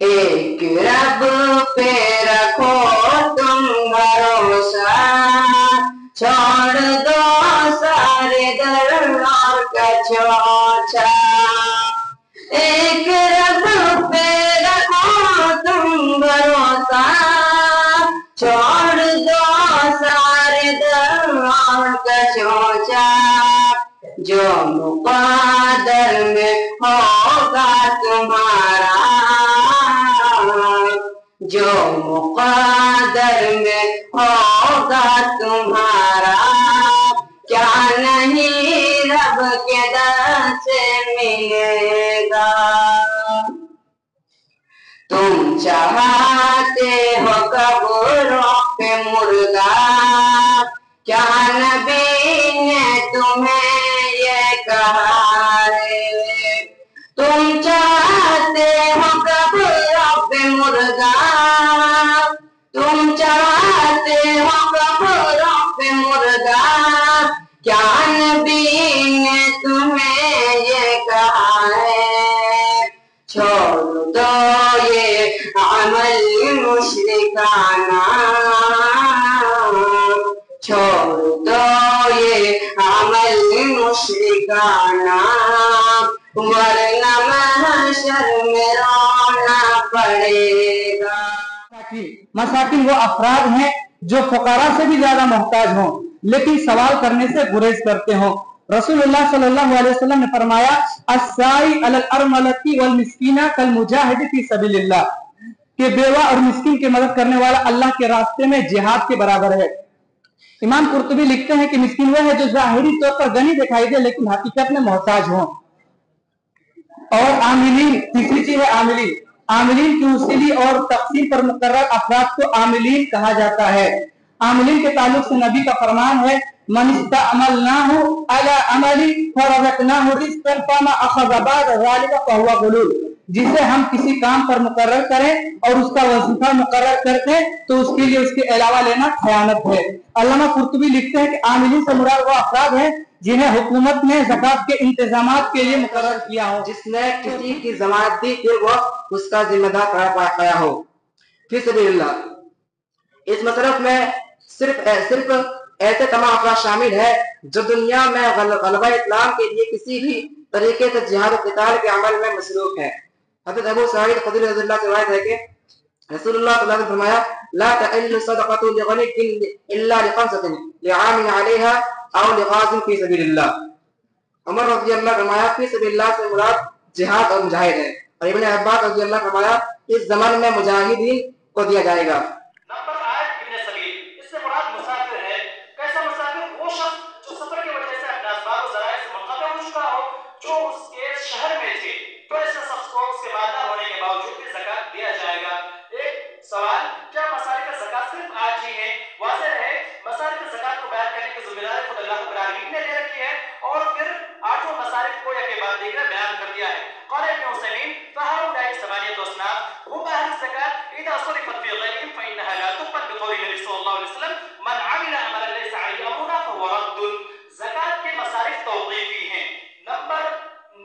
ایک رب پہ رکھو تم بھروسہ، چھوڑ دو سارے درار کا چوچا۔ ایک رب پہ رکھو تم بھروسہ، چھوڑ دو سارے درار کا چوچا۔ جو مقدر میں ہوگا تمہارا، جو مقدر میں ہوگا تمہارا، کیا نہیں رب کے در سے ملے گا۔ تم چاہتے ہو قبروں پہ مردہ، کیا نبی نے تمہیں یہ کہا ہے؟ تم چاہتے ہو قبروں پہ مردہ، تم چاہتے ہو قبروں پہ مردہ، کیا نبی نے تمہیں یہ کہا ہے؟ چھوڑ دو یہ عمل مشرکانہ، چھوڑ دو یہ عمل مشرکانہ، ورنہ محشر میں رونا پڑے گا۔ مساکین وہ افراد ہیں جو فقراء سے بھی زیادہ محتاج ہوں لیکن سوال کرنے سے گریز کرتے ہوں۔ رسول اللہ صلی اللہ علیہ وسلم نے فرمایا السائی علی الارملۃ والمسکینہ کالمجاہد فی سبیل اللہ، کہ بیوہ اور مسکین کی مدد کرنے والا اللہ کے راستے میں جہاد کے برابر ہے۔ امام قرطبی لکھتے ہیں کہ مسکین وہ ہے جو ظاہری طور پر غنی دکھائی دے لیکن حقیقت میں محتاج ہوں۔ اور عاملین، تیسری چیز ہے عاملین۔ عاملین کی اصولی اور تقسیم پر مقرر افراد کو عاملین کہا جاتا ہے۔ عاملین کے تعلق سے نبی کا فرمان ہے من استعملناہ علی عمل فرزقناہ رزقا فما اخذ بعد ذلك فهو غلول، جسے ہم کسی کام پر مقرر کریں اور اس کا وظیفہ مقرر کرتے تو اس کے لیے اس کے علاوہ لینا خیانت ہے۔ علامہ قرطبی لکھتے ہیں کہ عاملین سے مراد وہ افراد ہیں جنہیں حکومت نے زکوٰۃ کے انتظامات کے لیے مقرر کیا ہو، جس نے کسی کی ضمانت دی کہ وہ اس کا ذمہ دار قرار پایا ہو فی سبیل اللہ۔ اس مصرف میں صرف ایسے تمام افراد شامل ہے جو دنیا میں غلبہ اسلام کے لیے کسی بھی طریقے سے جہاد و قتال کے عمل میں مصروف ہے۔ حضرت ابو سعید خدری رضی اللہ سے روایت ہے کہ رسول اللہ صلی اللہ علیہ وسلم نے فرمایا لا تحل صدقۃ لغنی الا لخمسۃ لعامل علیہا او لغاز فی سبیل اللہ۔ عمر رضی اللہ فرمایا فی سبیل اللہ سے مراد جہاد اور مجاہد ہے، اور ابن عباس رضی اللہ فرمایا اس زمان میں مجاہدین کو دیا جائے گا۔ نمبر 8 ابن سبیل، اس سے مراد مسافر ہے۔ کیسا مسافر؟ وہ شخص جو سفر کی وجہ سے اپنے اسباب و ذرائع سے منقطع ہو چکا ہو، جو اس کے شہر میں تھے، تو ایسے شخص کو اس کے مالدار ہونے کے باوجود بھی زکوٰۃ دیا جائے گا۔ ایک سوال، کیا مصارف زکوٰۃ صرف 8 ہی ہیں؟ واضح ہے مصارف زکوٰۃ کو بیان کرنے کی ذمہ داری خود اللہ رب العالمین نے لے رکھی ہے اور پھر 8 مصارف کو یک کے بعد دیگر بیان کر دیا ہے۔ قال ابن عثیمین فهؤلاء ثمانية أصناف هم أهل الزكاة إذا صرفت في غيرهم فإنها لا تقبل بقول النبي صلی اللہ علیہ وسلم من عمل عملا ليس عليه أمرنا فهو رد۔ زکوٰۃ کے مصارف توقیفی ہیں۔ نمبر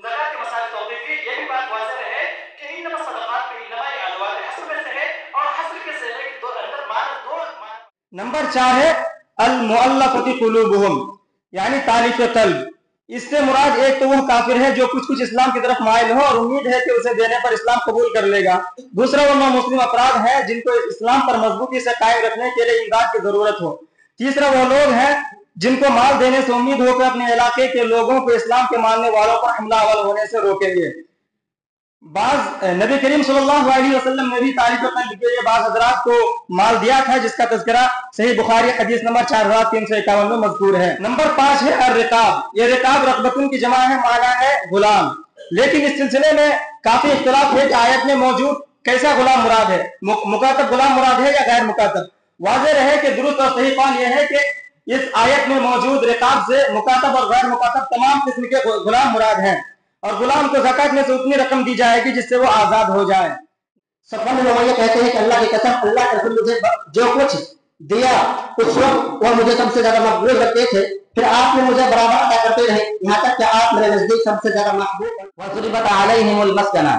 زکوٰۃ کے مصارف توقیفی، یہ بھی بات واضح ہے کہ انما الصدقات انما ادوات الحصر میں سے ہے اور حصر کے صیغے کے اندر دو نمبر 4 ہے المؤلفۃ قلوبہم، یعنی تالیف قلب۔ اس سے مراد ایک تو وہ کافر ہے جو کچھ اسلام کی طرف مائل ہو اور امید ہے کہ اسے دینے پر اسلام قبول کر لے گا۔ دوسرا وہ نامسلم افراد ہے جن کو اسلام پر مضبوطی سے قائم رکھنے کے لیے امداد کی ضرورت ہو۔ تیسرا وہ لوگ ہیں جن کو مال دینے سے امید ہو کہ اپنے علاقے کے لوگوں کو اسلام کے ماننے والوں پر حملہ آور ہونے سے روکیں گے۔ بعض نبی کریم صلی اللہ علیہ وسلم نے بھی تاریخ قلب کے لیے بعض حضرات کو مال دیا تھا، جس کا تذکرہ صحیح بخاری حدیث نمبر 4351 میں مذکور ہے۔ نمبر 5 ہے الرقاب۔ یہ رقاب رقبتن کی جمع ہے، معنی ہے غلام، لیکن اس سلسلے میں کافی اختلاف ہے کہ آیت میں موجود کیسا غلام مراد ہے، مکاتب غلام مراد ہے یا غیر مکاتب۔ واضح رہے کہ درست اور صحیح قول یہ ہے کہ اس آیت میں موجود رقاب سے مکاتب اور غیر مکاتب تمام قسم کے غلام مراد ہیں، اور غلام کو زکوٰۃ میں سے اتنی رقم دی جائے گی جس سے وہ آزاد ہو جائے۔ صفوان بن امیہ کہتے ہیں کہ اللہ کی قسم، اللہ کے رسول مجھے جو کچھ دیا اس وقت وہ مجھے سب سے زیادہ مقبول رکھتے تھے، پھر آپ نے مجھے برابر عطا کرتے رہے یہاں تک کہ آپ میرے نزدیک سب سے زیادہ محبوب۔ وَضُرِبَتْ عَلَيْهِمُ الْمَسْكَنَةُ،